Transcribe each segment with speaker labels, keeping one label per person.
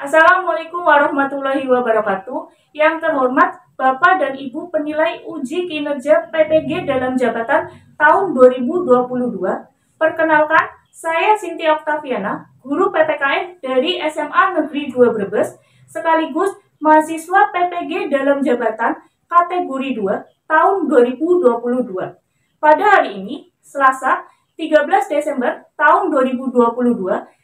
Speaker 1: Assalamualaikum warahmatullahi wabarakatuh. Yang terhormat Bapak dan Ibu penilai uji kinerja PPG dalam jabatan tahun 2022. Perkenalkan, saya Cynthia Octaviana, guru PPKN dari SMA Negeri 2 Brebes, sekaligus mahasiswa PPG dalam jabatan kategori 2 tahun 2022. Pada hari ini, Selasa 13 Desember tahun 2022,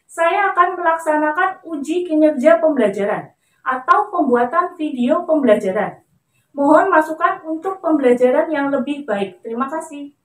Speaker 1: saya akan melaksanakan uji kinerja pembelajaran atau pembuatan video pembelajaran. Mohon masukan untuk pembelajaran yang lebih baik. Terima kasih.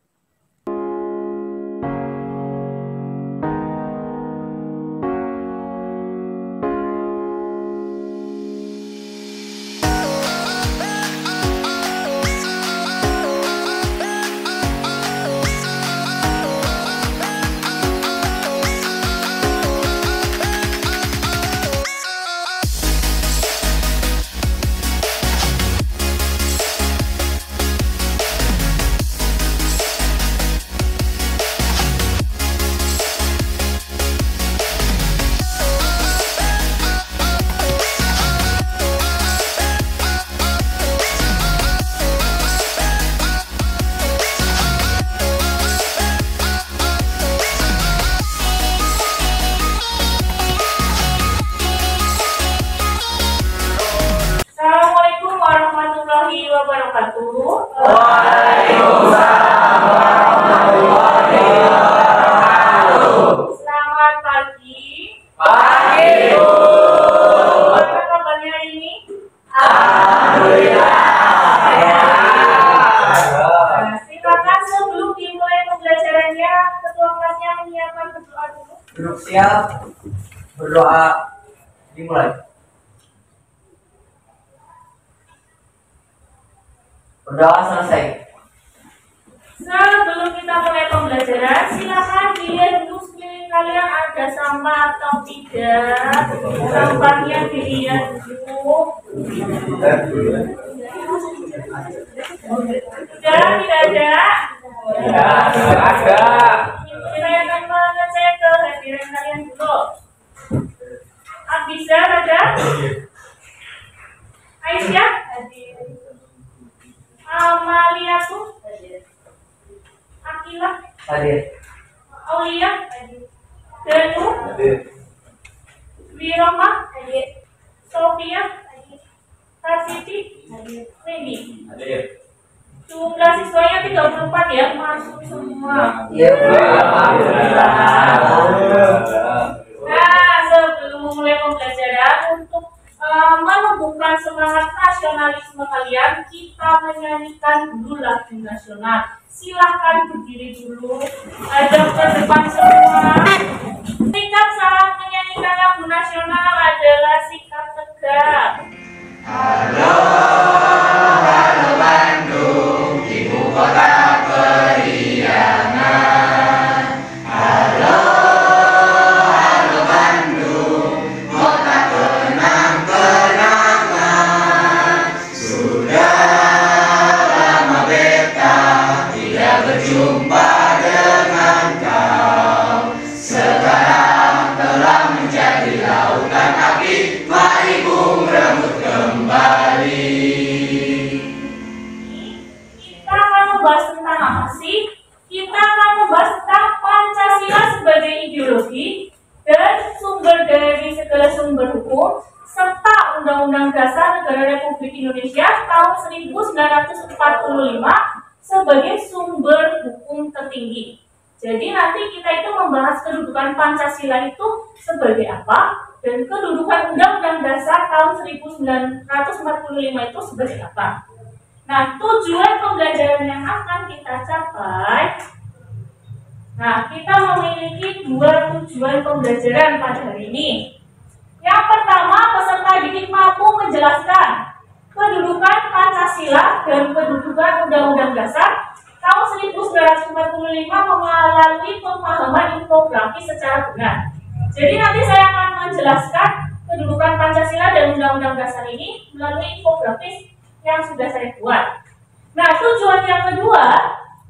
Speaker 2: Waalaikumsalam warahmatullahi wabarakatuh.
Speaker 1: Selamat pagi.
Speaker 2: Pagi, Bu.
Speaker 1: Bagaimana kabarnya hari ini?
Speaker 2: Alhamdulillah.
Speaker 1: Nah, silakan sebelum dimulai pembelajarannya, ketua kelasnya menyiapkan berdoa dulu.
Speaker 2: Duduk siap, berdoa, dimulai. Berdoa selesai.
Speaker 1: Sebelum kita mulai pembelajaran, silakan dilihat dulu sekeliling kalian ada sampah atau tidak. Sampahnya dilihat dulu. Sudah, tidak ada?
Speaker 2: Ya, ada.
Speaker 1: Saya akan mengecek kehadiran kalian dulu. Abizar ada? Aisyah? Hadir. Amalia tuh? Akilah?
Speaker 2: Hadir.
Speaker 1: Aulia? Hadir. Danu?
Speaker 2: Hadir.
Speaker 1: Wiroma? Hadir. Sofia? Hadir. Tarsiti? Hadir. Reni?
Speaker 2: Hadir.
Speaker 1: Jumlah siswanya 34 ya, masuk semua.
Speaker 2: Iya, Bu. Alhamdulillah.
Speaker 1: Nah, sebelum mulai pembelajaran, untuk menumbuhkan semangat nasionalisme kalian, kita menyanyikan dulu lagu nasional. Silahkan berdiri dulu, hadap ke depan semua. Sikap saat menyanyikan lagu nasional adalah sikap tegak.
Speaker 2: Halo Bandung, ibu kota periangan. Halo Bandung, kota kenang-kenangan. Sudah lama beta tidak berjumpa dengan kau. Sekarang telah menjadi lautan api, mari bung rembut kembali.
Speaker 1: Kita akan membahas tentang apa sih? Kita akan membahas tentang Pancasila sebagai ideologi dan sumber dari segala sumber hukum, serta Undang-Undang Dasar Negara Republik Indonesia tahun 1945 sebagai sumber hukum tertinggi. Jadi nanti kita itu membahas kedudukan Pancasila itu sebagai apa dan kedudukan Undang-Undang Dasar tahun 1945 itu sebagai apa. Nah, tujuan pembelajaran yang akan kita capai. Nah, kita memiliki dua tujuan pembelajaran pada hari ini. Yang pertama, peserta didik mampu menjelaskan kedudukan Pancasila dan kedudukan Undang-Undang Dasar tahun 1945 melalui pemahaman infografis secara benar. Jadi nanti saya akan menjelaskan kedudukan Pancasila dan Undang-Undang Dasar ini melalui infografis yang sudah saya buat. Nah, tujuan yang kedua,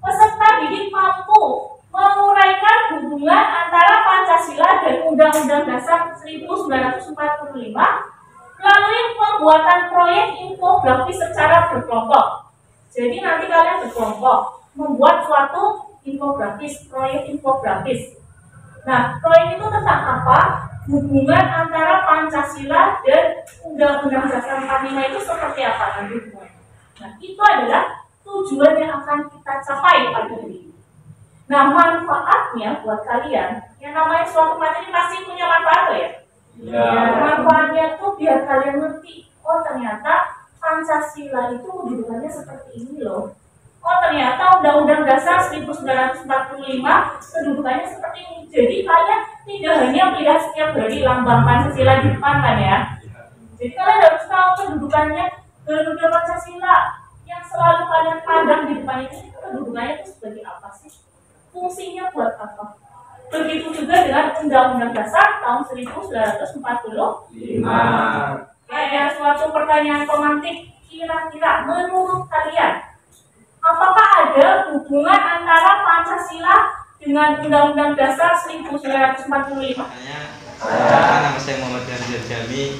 Speaker 1: peserta didik mampu menguraikan hubungan antara Pancasila dan Undang-Undang Dasar 1945 melalui pembuatan proyek infografis secara berkelompok. Jadi nanti kalian berkelompok membuat suatu infografis, proyek infografis. Nah, proyek itu tentang apa? Hubungan antara Pancasila dan Undang-Undang Dasar 45 itu seperti apa nanti? Nah, itu adalah tujuan yang akan kita capai pada hari ini. Nah, manfaatnya buat kalian, yang namanya suatu materi pasti punya manfaat ya? Ya. Manfaatnya tuh biar kalian ngerti, oh ternyata Pancasila itu kedudukannya seperti ini loh. Oh ternyata Undang-Undang Dasar 1945 kedudukannya seperti ini. Jadi kalian tidak hanya melihat setiap hari lambang Pancasila di depan kan ya. Jadi kalian harus tahu kedudukannya Garuda Pancasila yang selalu kalian pandang di depan itu kedudukannya itu sebagai apa sih? Fungsinya buat apa? Begitu juga dengan Undang-Undang Dasar tahun 1945. Ada suatu pertanyaan pemantik, kira-kira menurut kalian apakah ada hubungan antara Pancasila dengan Undang-Undang Dasar 1945?
Speaker 3: Nama saya Muhammad Ganjar Jami,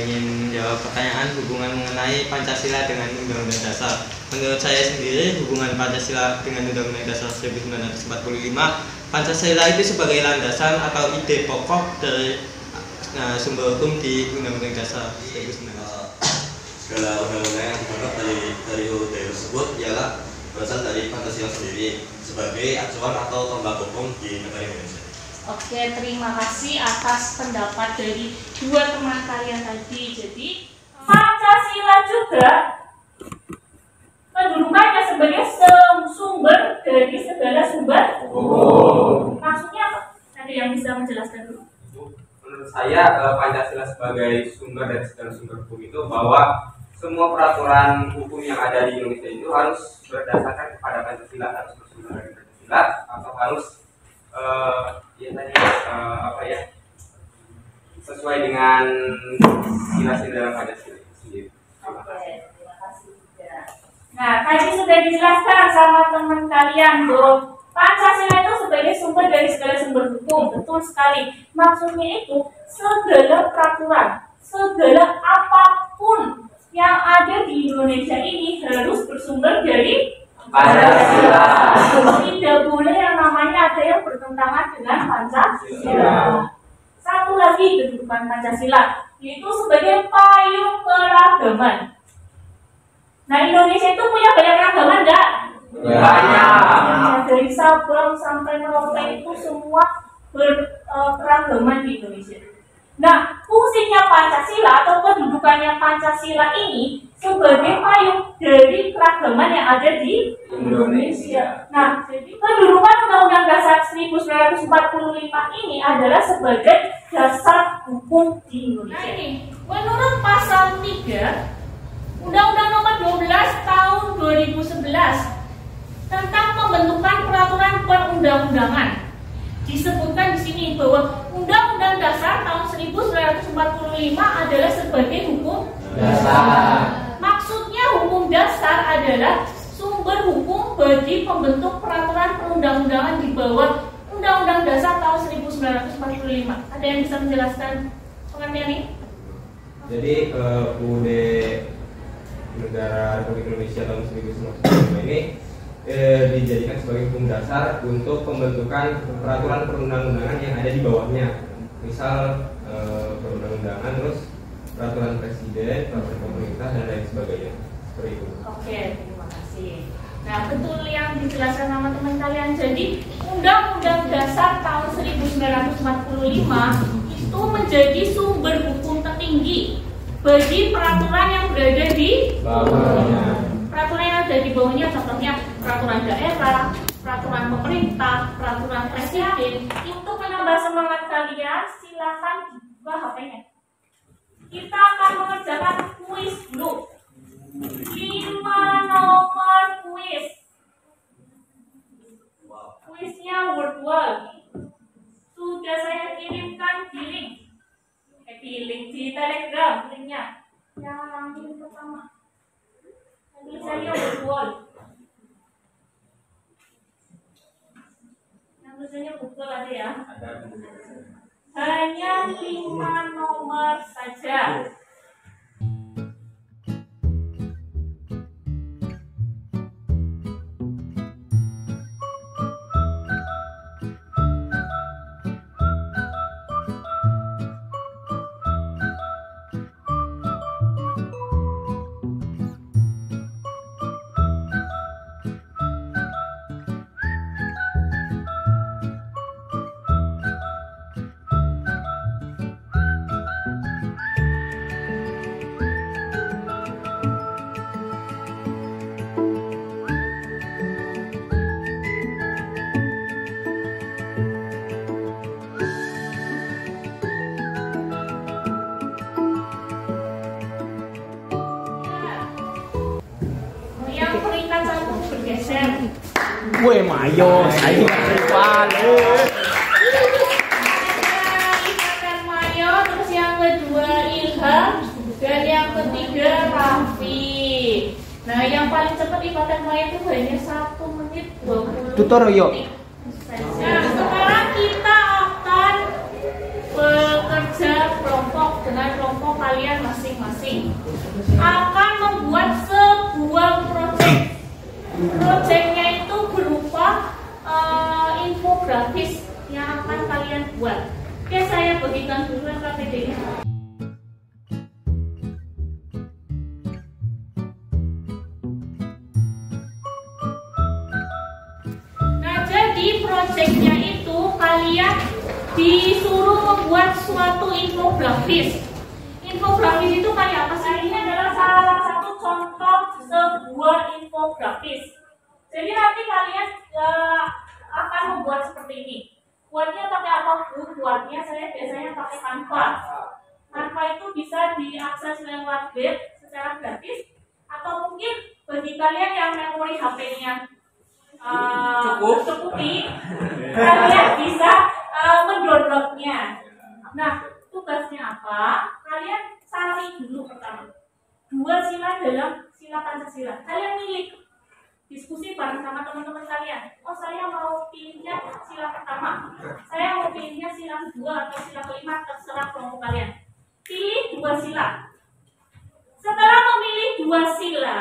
Speaker 3: ingin menjawab pertanyaan hubungan mengenai Pancasila dengan Undang-Undang Dasar. Menurut saya sendiri, hubungan Pancasila dengan Undang-Undang Dasar 1945, Pancasila itu sebagai landasan atau ide pokok dari sumber hukum di Undang-Undang Dasar 1945.
Speaker 2: Segala undang-undang yang dibentuk dari UUD tersebut ialah berasal dari Pancasila sendiri sebagai acuan atau tombak hukum di negara Indonesia.
Speaker 1: Oke, terima kasih atas pendapat dari dua teman kalian tadi. Jadi Pancasila juga kedudukannya sebagai sumber dari segala sumber hukum. Maksudnya apa? Ada yang bisa menjelaskan dulu?
Speaker 4: Menurut saya Pancasila sebagai sumber dari segala sumber hukum itu bahwa semua peraturan hukum yang ada di Indonesia itu harus berdasarkan kepada Pancasila, harus bersumber dari Pancasila atau harus sesuai dengan sila-sila dalam Pancasila sendiri.
Speaker 1: Oke, terima kasih. Nah, tadi sudah dijelaskan sama teman kalian bahwa Pancasila itu sebagai sumber dari segala sumber hukum. Betul sekali. Maksudnya itu segala peraturan, segala apapun yang ada di Indonesia ini harus bersumber dari Pancasila. Tidak boleh yang namanya ada yang bertentangan dengan Pancasila. Satu lagi kedudukan Pancasila, yaitu sebagai payung keragaman. Nah, Indonesia itu punya banyak keragaman enggak? Banyak. Dari Sabang sampai Merauke itu semua berkeragaman di Indonesia. Nah, fungsinya Pancasila atau kedudukannya Pancasila ini sebagai payung dari keragaman yang ada di Indonesia. Nah, jadi kedudukan Undang-Undang Dasar 1945 ini adalah sebagai dasar hukum di Indonesia. Nah, ini menurut pasal 3 Undang-Undang Nomor 12 Tahun 2011 tentang pembentukan peraturan perundang-undangan. Disebutkan di sini bahwa Undang-Undang Dasar tahun 1945 adalah sebagai hukum dasar. Maksudnya hukum dasar adalah sumber hukum bagi pembentuk peraturan perundang-undangan di bawah Undang-Undang Dasar tahun 1945. Ada yang bisa menjelaskan pengertian ini?
Speaker 4: Jadi UUD Negara Republik Indonesia tahun 1945 ini dijadikan sebagai hukum dasar untuk pembentukan peraturan perundang-undangan yang ada di bawahnya. Misal perundang-undangan, terus peraturan presiden, peraturan pemerintah dan lain sebagainya. Seperti itu. Oke,
Speaker 1: terima kasih. Nah, betul yang dijelaskan sama teman kalian. Jadi, Undang-Undang Dasar tahun 1945 itu menjadi sumber hukum tertinggi bagi peraturan yang berada di bawahnya. Peraturan yang ada di bawahnya contohnya peraturan daerah, peraturan pemerintah, peraturan presiden. Untuk menambah semangat kalian, silakan dibuka HP-nya. Kita akan mengerjakan kuis dulu. 5 nomor kuis. Kuisnya word wall. Sudah saya kirimkan di link. Di Telegram linknya. Yang link pertama. Tulis Tulisannya betul. Yang tulisannya betul ada ya? Hanya 5 nomor saja. Yang peringkat 1 bergeser.
Speaker 5: Gue mayo, saya depan.
Speaker 1: Ikatan Mayo, terus yang kedua Ilham, dan yang ketiga Raffi. Nah, yang paling cepat ikatan Mayo itu hanya 1 menit 20
Speaker 5: Tutor yuk.
Speaker 1: detik. Nah, sekarang kita akan bekerja kelompok dengan kelompok kalian masing-masing. Akan membuat sebuah proyek. Proyeknya itu berupa infografis yang akan kalian buat. Oke, saya bagikan dulu KPD-nya. Nah, jadi proyeknya itu kalian disuruh membuat suatu infografis. Infografis itu kayak apa sih? Ini adalah salah satu contoh sebuah infografis. Jadi nanti kalian akan membuat seperti ini. Buatnya pakai apa Bu? Buatnya saya biasanya pakai Canva. Canva itu bisa diakses lewat web secara gratis, atau mungkin bagi kalian yang memori HP-nya cukupi, kalian bisa mendownloadnya. Nah, tugasnya apa? Kalian cari dulu pertama 2 sila dalam sila Pancasila. Kalian milih, diskusi bareng sama teman-teman kalian. Oh, saya mau pilihnya sila pertama, saya mau pilihnya sila kedua atau sila kelima, terserah kelompok kalian. Pilih 2 sila. Setelah memilih 2 sila,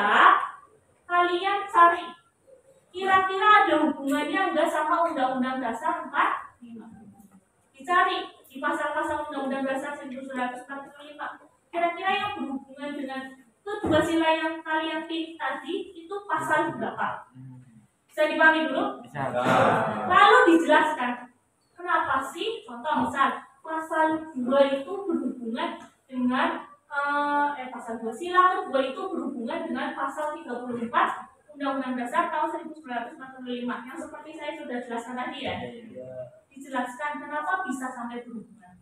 Speaker 1: kalian cari kira-kira ada hubungannya enggak sama Undang-Undang Dasar 45. Dicari di pasal-pasal Undang-Undang Dasar 1945. Kira-kira yang berhubungan dengan kedua sila yang kalian pilih tadi itu pasal berapa? Bisa dipahami dulu?
Speaker 5: Bisa.
Speaker 1: Lalu dijelaskan kenapa sih? Contoh misal pasal 2 itu berhubungan dengan pasal 2 sila kedua itu berhubungan dengan pasal 34 Undang-Undang Dasar tahun 1945 yang seperti saya sudah jelaskan tadi ya. Dijelaskan kenapa bisa sampai berhubungan.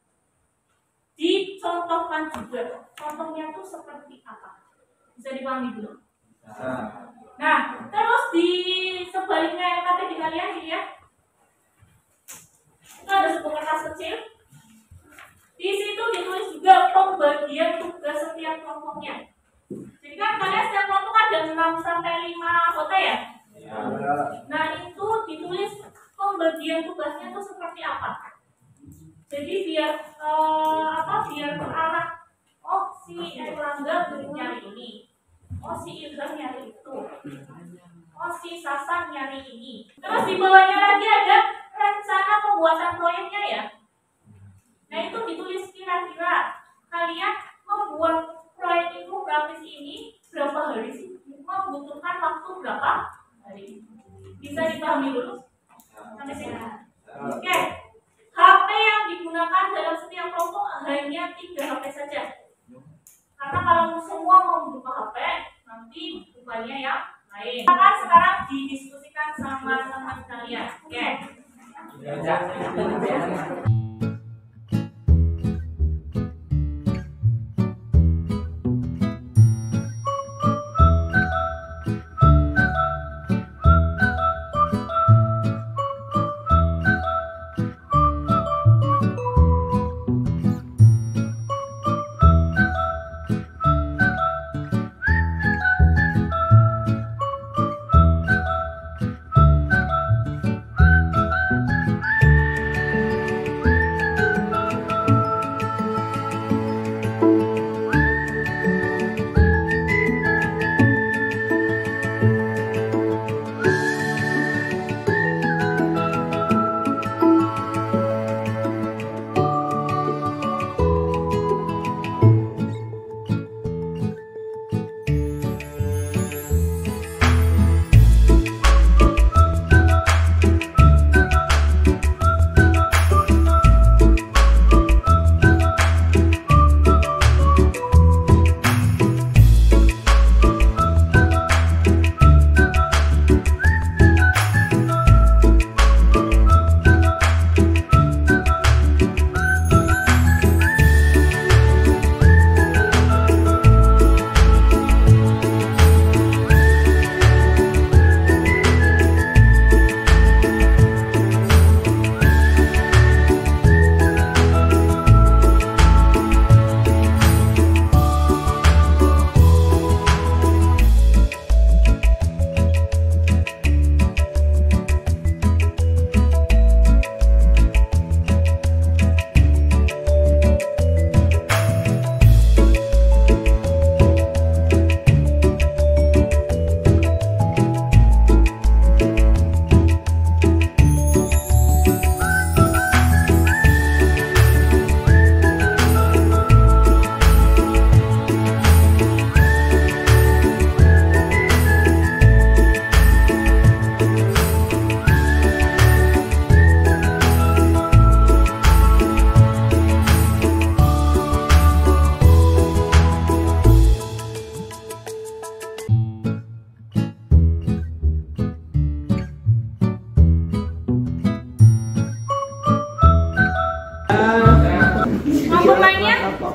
Speaker 1: Dicontohkan juga, contohnya itu seperti apa? Bisa dipahami dulu. Nah, terus di sebaliknya yang kata di kalian ini ya, itu ada sebuah kertas kecil. Di situ ditulis juga pembagian tugas setiap kelompoknya. Jadi kan kalian setiap kelompok ada 6 sampai 5 anggota ya? Nah, itu ditulis pembagian tugasnya itu seperti apa. Jadi biar biar terarah. Oh, si Erlangga nyari ini. Oh, si Ilham nyari itu. Oh, si Sasan nyari ini. Terus di bawahnya lagi ada rencana pembuatan proyeknya ya. Nah, itu ditulis kira-kira kalian membuat proyek infografis ini berapa hari sih? Membutuhkan waktu berapa hari? Bisa dipahami dulu? Sampai sini. Oke. HP yang digunakan dalam setiap kelompok hanya 3 HP saja. Karena kalau semua mau membuka HP, nanti bukanya yang lain. Akan sekarang didiskusikan sama teman kalian. Oke.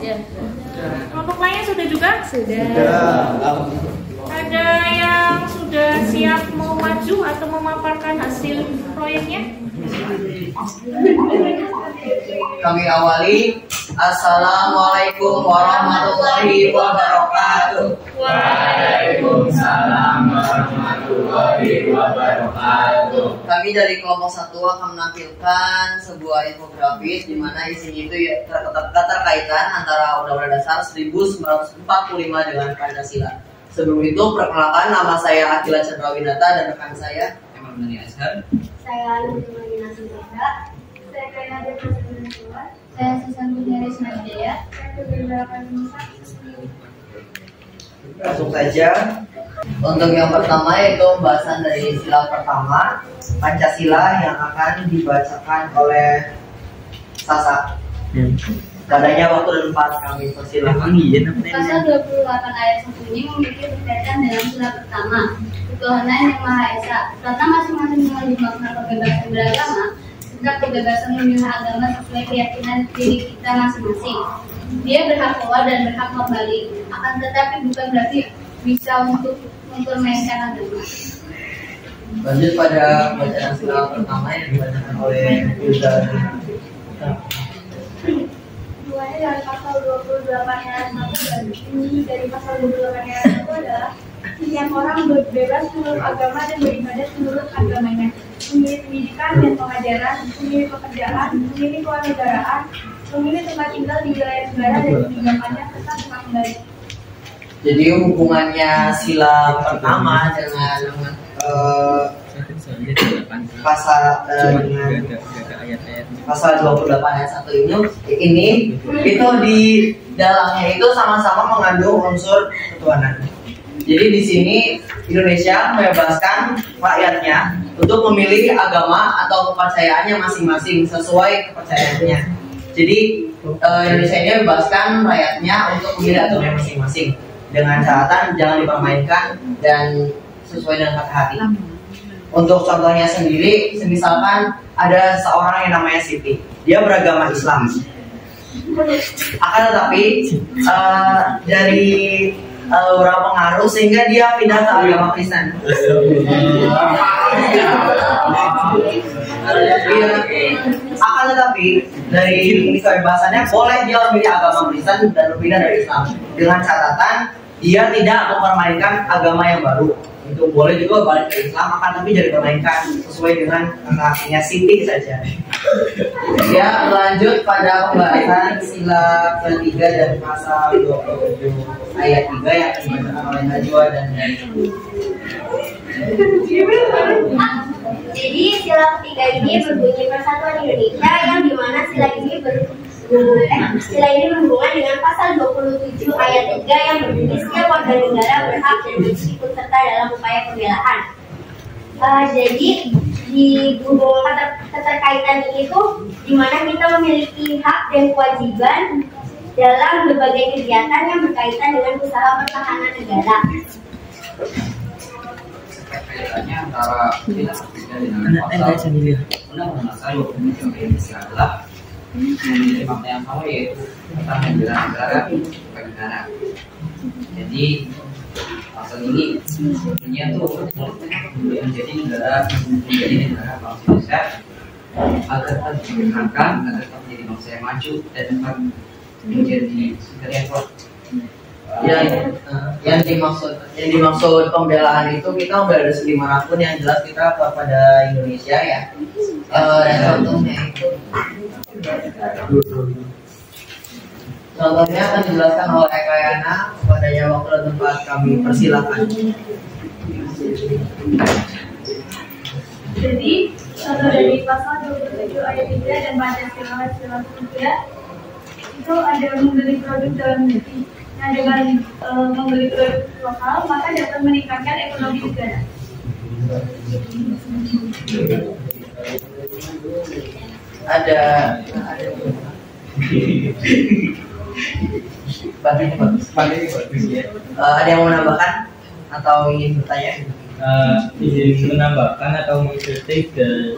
Speaker 1: Sudah. Kelompok lainnya sudah juga? Sudah. Ada yang sudah siap mau maju atau memaparkan hasil proyeknya?
Speaker 6: Kami awali. Assalamualaikum warahmatullahi wabarakatuh.
Speaker 5: Waalaikumsalam warahmatullahi wabarakatuh.
Speaker 6: Kami dari kelompok 1 akan menampilkan sebuah infografis di mana isinya itu ya keterkaitan antara Undang-Undang Dasar 1945 dengan Pancasila. Sebelum itu, perkenalkan, nama saya Akila Chandrawinata dan rekan saya
Speaker 7: Emang Nani Azhar.
Speaker 8: Saya Lutfi Nasibanda. Saya Kainada Prasetya. Saya Susanti Haris Najaya. Saya Kebebaran Musa.
Speaker 6: langsung saja. Untuk yang pertama yaitu pembahasan dari sila pertama Pancasila yang akan dibacakan oleh Sasa. Dadanya waktu dan tempat kami persilakan.
Speaker 8: Pasal 28 ayat 1 ini memiliki berkaitan dalam sila pertama, ketuhanan yang Maha Esa. Karena masing-masing mengandung makna kebebasan beragama, serta kebebasan memilih agama sesuai keyakinan diri kita masing-masing. Dia berhak keluar dan berhak kembali, akan tetapi bukan berarti bisa untuk mempermainkan agama.
Speaker 6: Lanjut pada bacaan sila pertama yang dibacakan oleh Yuda.
Speaker 8: Duanya dari pasal 28 ayat 1 dan ini dari pasal 28 ayat 1 adalah setiap orang bebas menurut agama dan beribadah menurut agamanya, memilih pendidikan dan pengajaran, memilih pekerjaan, memilih kewarganegaraan, memilih tempat tinggal di wilayah negara dan kebijakannya serta tempat kembali.
Speaker 6: Jadi hubungannya sila pertama dengan pasal 28 ayat 1 ini itu di dalamnya itu sama-sama mengandung unsur ketuhanan. Jadi di sini Indonesia membebaskan rakyatnya untuk memilih agama atau kepercayaannya masing-masing sesuai kepercayaannya. Jadi Indonesia ini membebaskan rakyatnya untuk memilih agama masing-masing dengan catatan jangan dipermainkan dan sesuai dengan kata hati. Untuk contohnya sendiri, misalkan ada seorang yang namanya Siti, dia beragama Islam. Akan tetapi dari beberapa pengaruh sehingga dia pindah ke agama Kristen. Akan tetapi dari kebebasannya boleh dia memilih agama Kristen dan berpindah dari Islam dengan catatan dia tidak mempermainkan agama yang baru. Itu boleh juga balik ke Islam, akan tapi jadi dipermainkan sesuai dengan hatinya Siti saja. Ya, lanjut pada pembahasan sila ketiga dan pasal 27 ayat 3 yang dibacakan oleh Najwa dan
Speaker 8: Jadi sila ketiga ini berbunyi Persatuan Indonesia yang dimana sila ini berhubungan dengan pasal 27 ayat 3 yang berbunyi setiap warga negara berhak dan berikut serta dalam upaya pembelaan. Jadi di hubungan keterkaitan itu dimana kita memiliki hak dan kewajiban dalam berbagai kegiatan yang berkaitan dengan usaha pertahanan negara.
Speaker 7: Kaitannya antara sila ketiga dengan pasal Undang-Undang Dasar 1945 adalah memiliki makna yang sama yaitu pertahanan bela negara bagi negara. Jadi pasal ini sebenarnya tuh menjadi negara bangsa Indonesia agar tetap dipertahankan, agar tetap menjadi bangsa yang maju dan dapat menjadi negara yang kuat.
Speaker 6: Yang dimaksud pembelaan itu kita membela dari segi manapun yang jelas kita kepada Indonesia ya. Contohnya itu contohnya akan dijelaskan oleh Kayana kepadanya waktu dan tempat kami persilakan.
Speaker 8: Jadi contoh dari pasal 27 ayat 3 dan Pancasila sila 3 itu ada membeli produk dalam negeri. Nah, dengan membeli produk lokal maka dapat meningkatkan ekonomi negara.
Speaker 6: Ada ada yang mau menambahkan atau ingin bertanya?
Speaker 3: Izin menambahkan atau mengkritik dari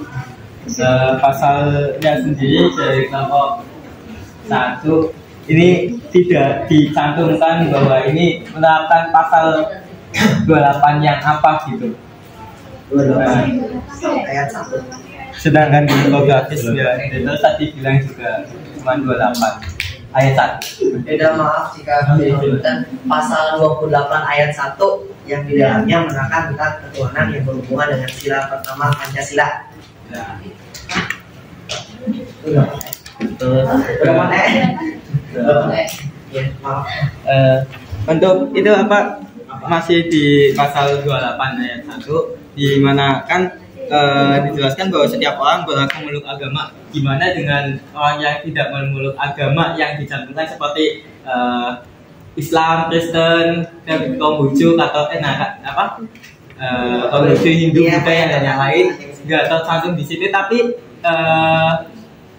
Speaker 3: pasalnya sendiri dari kelompok 1 ini tidak dicantumkan bahwa ini menerapkan pasal 28 yang apa gitu.
Speaker 6: 28 ayat 1.
Speaker 3: Sedangkan di infografis ya itu tadi bilang juga cuma 28 ayat 1.
Speaker 6: Beda, maaf jika disebutkan pasal 28 ayat 1 yang di dalamnya menerangkan tentang ketuhanan yang berhubungan dengan sila pertama Pancasila. Berapa ya, maaf.
Speaker 3: Untuk itu apa masih di pasal 28 ayat 1 di mana kan dijelaskan bahwa setiap orang berhak memeluk agama. Gimana dengan orang yang tidak memeluk agama yang dicantumkan seperti Islam, Kristen, Konghucu atau Konghucu, Hindu, Buddha dan yang lain nggak tercantum di situ, tapi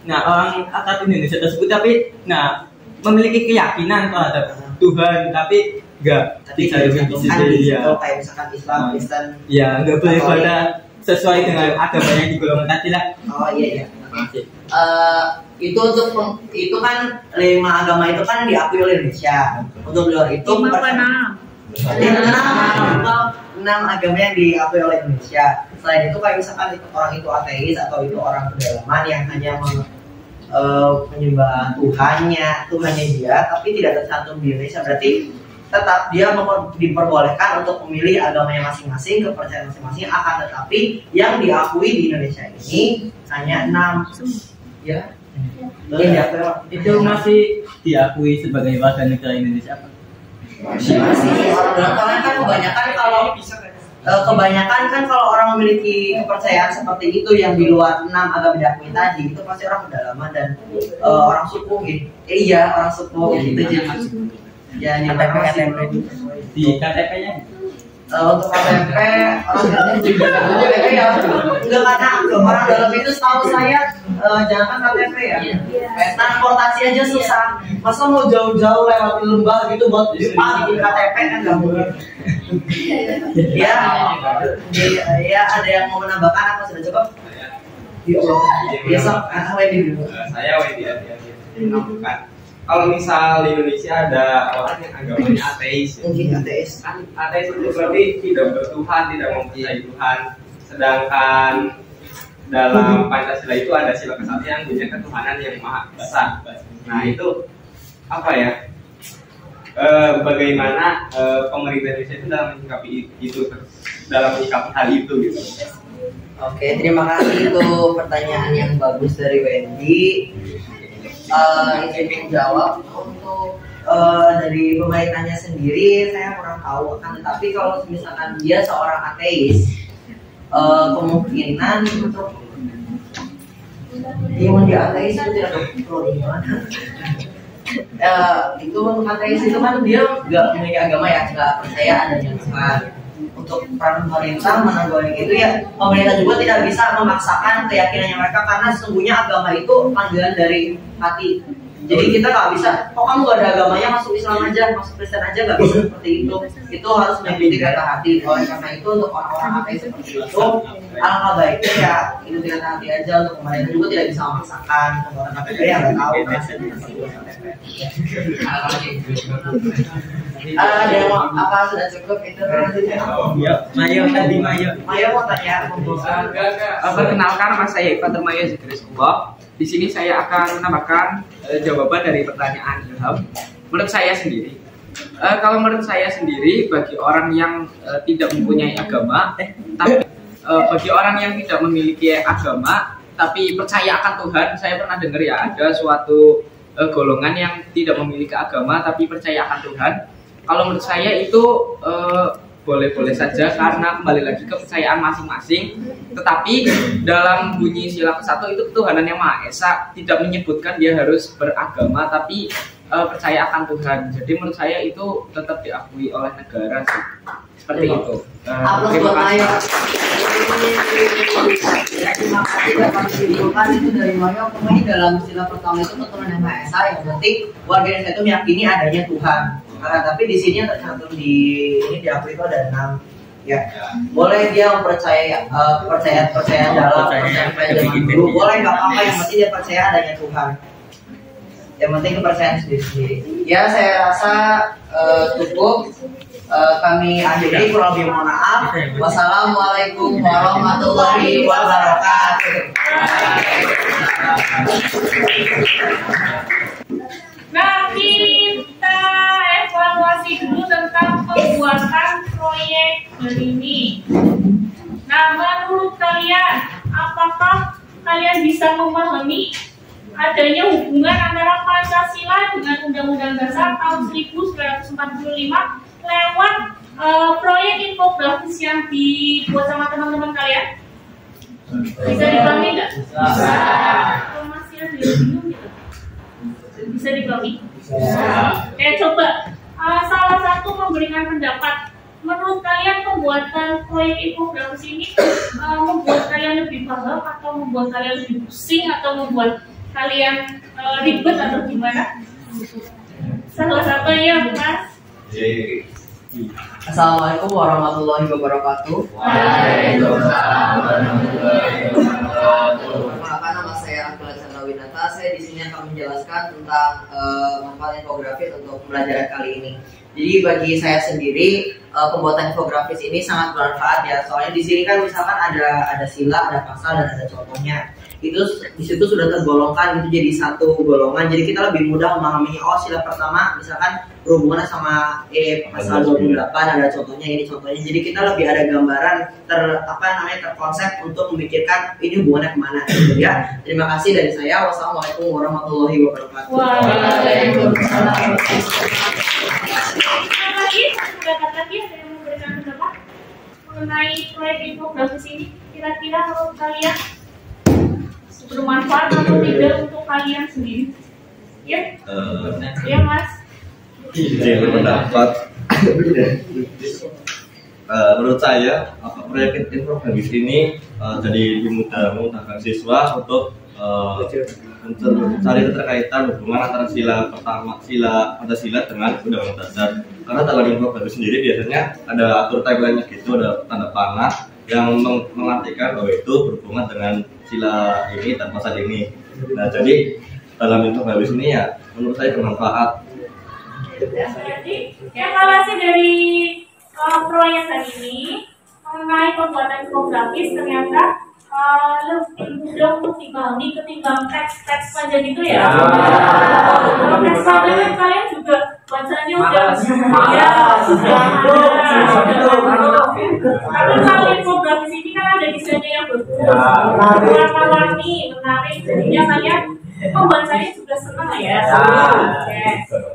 Speaker 3: orang akad Indonesia tersebut memiliki keyakinan terhadap Tuhan tapi nggak dicantumin di situ ya.
Speaker 6: Kayak misalkan Islam, Kristen.
Speaker 3: Ya nggak boleh pada sesuai dengan agama yang digolongkan tadi lah.
Speaker 6: Oh iya. Itu kan 5 agama itu kan diakui oleh Indonesia. Untuk luar itu 6 agama yang diakui oleh Indonesia. Selain itu kayak misalkan orang itu ateis atau itu orang pedalaman yang hanya menyembah Tuhannya dia, tapi tidak tercantum di Indonesia, berarti tetap dia diperbolehkan untuk memilih agamanya masing-masing, kepercayaan masing-masing, akan tetapi yang diakui di Indonesia ini hanya 6 ya.
Speaker 3: Itu masih diakui sebagai warga negara Indonesia apa?
Speaker 6: Masih orang kan kebanyakan kan kalau orang memiliki kepercayaan seperti itu yang di luar 6 agama diakui tadi, itu pasti orang pedalaman dan orang suku gitu. Iya, orang suku gitu. Ya, di
Speaker 3: KTP-nya
Speaker 6: untuk KTP orang KTP ya enggak, karena orang dalam itu setahu saya jangan KTP ya. Transportasi aja susah. Masa mau jauh-jauh lewat lembah gitu buat bikin KTP kan nggak mungkin. Ya, ada yang mau menambahkan apa sudah cukup? Biasa, Wendy dulu.
Speaker 4: Saya Wendy menambahkan. Kalau misal di Indonesia ada orang yang agamanya ateis, ateis itu berarti tidak bertuhan, tidak mempercayai Tuhan. Sedangkan dalam Pancasila itu ada sila ke-1 yang punya ketuhanan yang maha besar. Nah itu apa ya? Bagaimana pemerintah Indonesia itu dalam menyikapi hal itu gitu?
Speaker 6: Oke, terima kasih itu pertanyaan yang bagus dari Wendy. Izin menjawab untuk dari pemerintahnya sendiri saya kurang tahu, kan tetapi kalau misalkan dia seorang ateis, kemungkinan untuk dia menjadi ateis itu tidak perlu gimana. Itu ateis itu kan dia nggak memiliki agama ya, nggak percaya adanya Tuhan. Untuk peran pemerintah menanggulangi itu ya, pemerintah juga tidak bisa memaksakan keyakinannya mereka, karena sesungguhnya agama itu panggilan dari hati. Jadi kita nggak bisa, kok kamu gak ada agamanya masuk Islam aja, masuk Kristen aja, nggak bisa seperti itu. Itu harus mengikuti kata hati. Oleh karena itu untuk orang-orang ateis seperti itu, alangkah baiknya ya ikuti kata hati aja. Untuk pemerintah juga tidak bisa memaksakan. Untuk orang KTP yang nggak tahu KTP. Ada yang mau apa sudah cukup itu
Speaker 3: Mayo tadi Mayo
Speaker 6: mau tanya.
Speaker 9: Perkenalkan, nama saya Ivan Termayo Zikrisullah. Di sini saya akan menambahkan jawaban dari pertanyaan Ilham. Menurut saya sendiri, bagi orang yang tidak mempunyai agama, tapi bagi orang yang tidak memiliki agama tapi percaya akan Tuhan, saya pernah dengar ya ada suatu golongan yang tidak memiliki agama tapi percaya akan Tuhan. Kalau menurut saya itu boleh-boleh saja, karena kembali lagi kepercayaan masing-masing. Tetapi dalam bunyi sila ke-1 itu ketuhanan yang Maha Esa tidak menyebutkan dia harus beragama tapi percaya akan Tuhan. Jadi menurut saya itu tetap diakui oleh negara sih. Seperti itu.
Speaker 6: Terima kasih. Terima kasih dapat disimpulkan itu dari Mayo. Pokoknya dalam sila pertama itu ketuhanan yang Maha Esa, yang penting warga Indonesia itu meyakini adanya Tuhan. Tapi di sini yang tercantum di ini diakui itu ada 6 ya. Boleh dia percaya dalam percaya zaman dulu, boleh nggak apa-apa, yang penting dia percaya adanya Tuhan. Yang penting kepercayaan sendiri. Ya saya rasa cukup. Kami akhiri, kurang lebih mohon maaf. Wassalamualaikum warahmatullahi wabarakatuh.
Speaker 1: Nah, kita evaluasi dulu tentang pembuatan proyek ini. Nah, menurut kalian, apakah kalian bisa memahami adanya hubungan antara Pancasila dengan Undang-Undang Dasar tahun 1945 lewat proyek infografis yang dibuat sama teman-teman kalian? Bisa dipahami nggak? Bisa. Kalau masih ada yang bingung gitu, bisa dipahami? Bisa. Oke, coba salah satu memberikan pendapat. Menurut kalian pembuatan proyek infografis ini membuat kalian lebih paham atau membuat kalian lebih pusing atau membuat kalian ribet atau gimana? Salah satunya, Mas.
Speaker 6: Assalamualaikum warahmatullahi wabarakatuh.
Speaker 5: Waalaikumsalam warahmatullahi wabarakatuh.
Speaker 6: Perkenalkan, nama saya Akila Chandrawinata. Saya di sini akan menjelaskan tentang manfaat infografis untuk pembelajaran kali ini. Jadi bagi saya sendiri pembuatan infografis ini sangat bermanfaat ya. Soalnya di sini kan misalkan ada sila, ada pasal dan ada contohnya. Itu di situ sudah tergolongkan itu jadi satu golongan. Jadi kita lebih mudah memahami. Oh, sila pertama misalkan berhubungan sama pasal 28 ada contohnya, ini contohnya. Jadi kita lebih ada gambaran terkonsep untuk memikirkan ini hubungannya kemana gitu ya. Terima kasih dari saya. Wassalamualaikum warahmatullahi wabarakatuh.
Speaker 1: Waalaikumsalam. Lagi ada yang memberikan pendapat mengenai proyek infografis ini, kira-kira menurut kalian bermanfaat atau tidak untuk kalian sendiri? Ya, ya Mas.
Speaker 2: Saya berpendapat, menurut saya proyek infografis ini jadi memudahkan siswa untuk mencari keterkaitan hubungan antara sila pertama, sila Pancasila dengan Undang-Undang Dasar. Karena dalam infografis sendiri biasanya ada atur tagline-nya gitu, ada tanda panah yang mengartikan bahwa itu berhubungan dengan sila ini dan pasal ini. Nah, jadi dalam infografis ini ya menurut saya bermanfaat.
Speaker 1: Jadi evaluasi dari proyek tadi ini mengenai pembuatan infografis ternyata lebih mudah untuk dipahami ketimbang teks-teks panjang itu ya. Teks panjang kalian juga bacanya udah ya sudah. Tapi kalau infografis ini kan ada desainnya yang bagus, warna-warni, menarik, jadinya kalian pembacanya juga senang ya.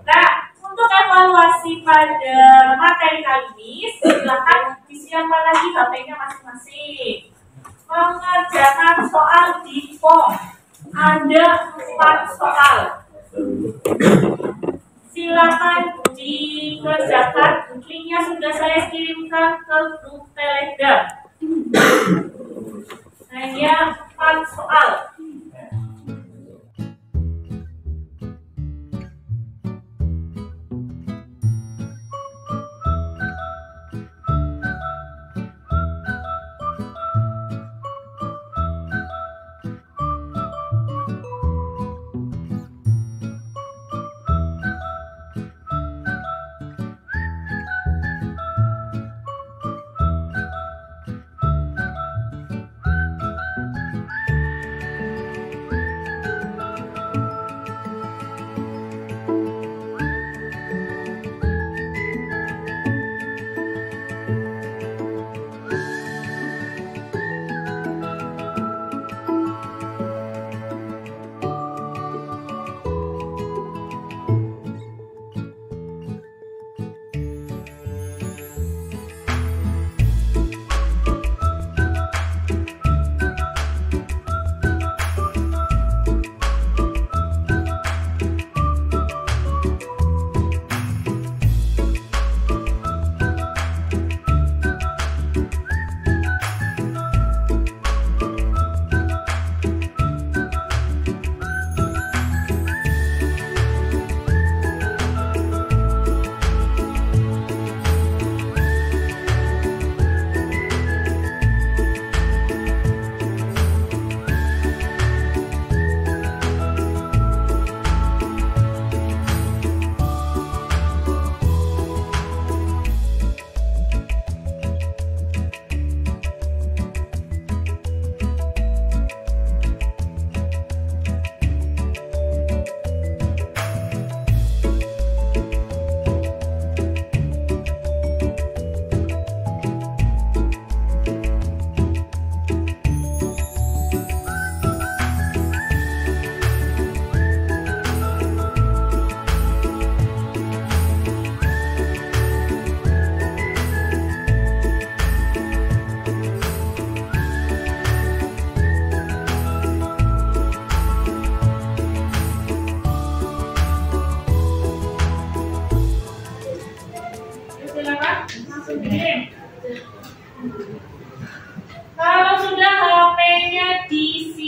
Speaker 1: Nah, untuk evaluasi pada materi kali ini, silakan disiapkan lagi HP-nya masing-masing. Mengerjakan soal di form ada 4 soal. Silakan dikerjakan. Linknya sudah saya kirimkan ke grup Telegram. Hanya 4 soal.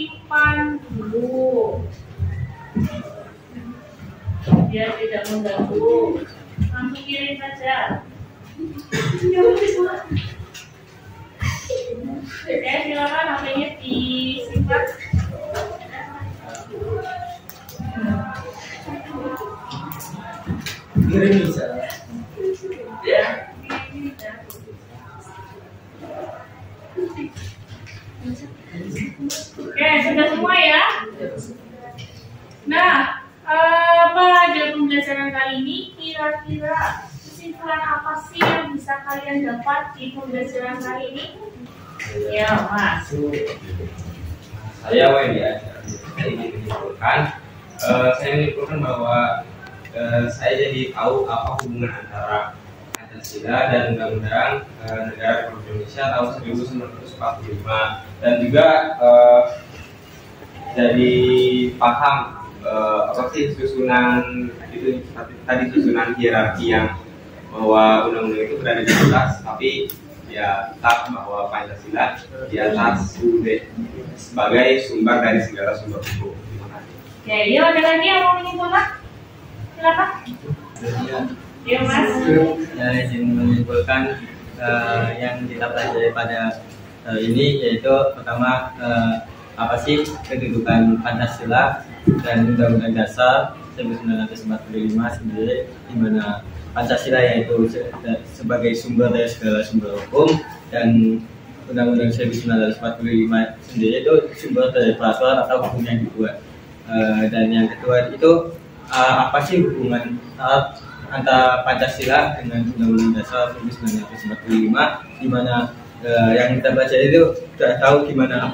Speaker 1: simpan dulu. Biar tidak mengganggu. Langsung kirim saja. Oke, silakan HP-nya disimpan.
Speaker 6: Kirim bisa.
Speaker 1: Oke, sudah semua ya. Nah, pada pembelajaran kali ini kira-kira kesimpulan apa sih yang bisa kalian dapat di pembelajaran kali ini? Ya, Mas.
Speaker 4: Saya Wendy Ajar. Saya ingin menyimpulkan bahwa saya jadi tahu apa hubungan antara Pancasila dan Undang-Undang Negara Republik Indonesia tahun 1945 dan juga jadi paham apa sih susunan itu tadi susunan hierarki yang bahwa undang-undang itu berada di atas, tapi ya tetap bahwa Pancasila di atas sebagai sumber dari segala sumber hukum. Terima kasih.
Speaker 1: Oke, yuk ada lagi yang mau menyimpulkan? Silakan. Ya, Mas.
Speaker 3: Saya ingin menyimpulkan yang kita pelajari pada ini yaitu pertama apa sih kedudukan Pancasila dan Undang-Undang Dasar 1945 sendiri, di mana Pancasila yaitu sebagai sumber dari segala sumber hukum dan Undang-Undang 1945 sendiri itu sumber dari peraturan atau hukum yang dibuat. Dan yang kedua itu apa sih hubungan antara Pancasila dengan Undang-Undang Dasar 1945, di mana yang kita baca itu sudah tahu gimana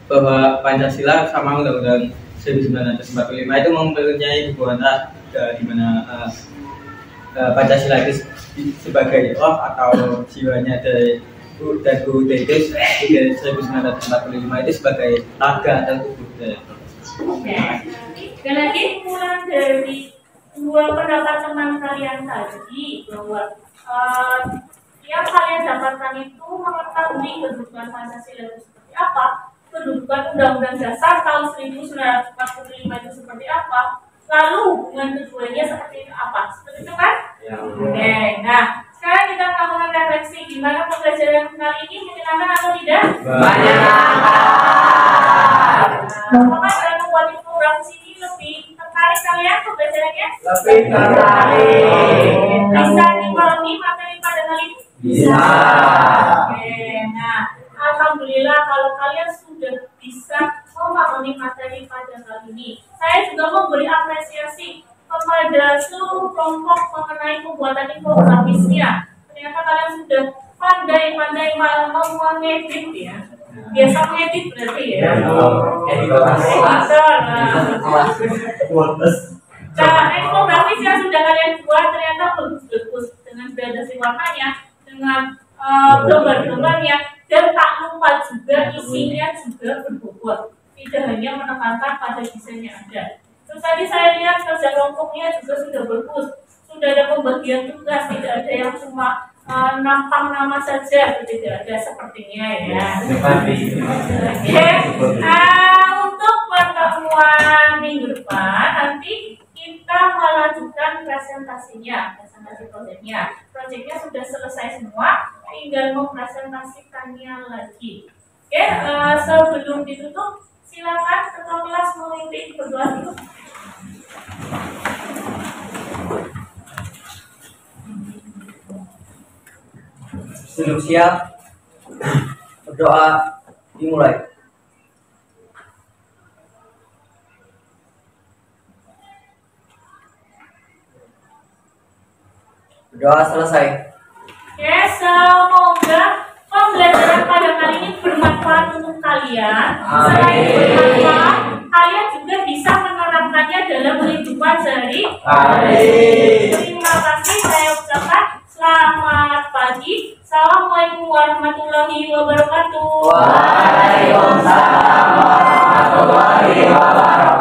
Speaker 3: bahwa Pancasila sama Undang-Undang 1945 itu mempunyai hubungan erat, di mana Pancasila itu sebagai roh atau jiwanya dari dan UUD itu 1945 itu sebagai raga atau tubuh dari.
Speaker 1: Oke. Dan lagi mulai dari dua pendapat teman kalian tadi bahwa yang kalian dapatkan itu mengetahui kedudukan Pancasila itu seperti apa, kedudukan Undang-Undang Dasar tahun 1945 itu seperti apa, lalu hubungan keduanya seperti apa, seperti itu kan?
Speaker 4: Ya.
Speaker 1: Oke. Nah, sekarang kita melakukan refleksi gimana pembelajaran kali ini, menyenangkan atau tidak?
Speaker 6: Menyenangkan.
Speaker 1: Apakah kalian membuat infografis ini lebih tertarik kalian pembelajarannya?
Speaker 6: Lebih tertarik.
Speaker 1: Bisa dipahami materi pada kali ini?
Speaker 6: Bisa.
Speaker 1: Oke, nah alhamdulillah kalau kalian sudah bisa memahami materi pada kali ini. Saya juga memberi apresiasi kepada seluruh kelompok mengenai pembuatan infografisnya. Ternyata kalian sudah pandai-pandai mengedit ya. Biasa mengedit berarti ya. Nah, infografis yang sudah kalian buat ternyata bagus-bagus dengan gradasi warnanya, dengan gambar-gambarnya, dan tak lupa juga isinya juga berbobot. Tidak hanya menekankan pada desain yang ada. Terus tadi saya lihat kerja kelompoknya juga sudah bagus, sudah ada pembagian tugas, tidak ada yang cuma nampang nama saja, tidak ada sepertinya ya. Oke, untuk pertemuan minggu depan nanti kita melanjutkan presentasinya, presentasi proyeknya. Proyeknya sudah selesai semua, tinggal mempresentasikannya lagi. Oke, sebelum ditutup, silakan ketua kelas memimpin berdoa dulu.
Speaker 6: Sudah siap? Berdoa dimulai. Berdoa selesai.
Speaker 1: Oke, semoga pembelajaran pada kali ini bermanfaat untuk kalian. Selain bermanfaat, kalian juga bisa menerapkannya dalam kehidupan sehari-hari. Terima kasih, saya ucapkan selamat pagi. Assalamualaikum warahmatullahi wabarakatuh.
Speaker 6: Waalaikumsalam warahmatullahi wabarakatuh.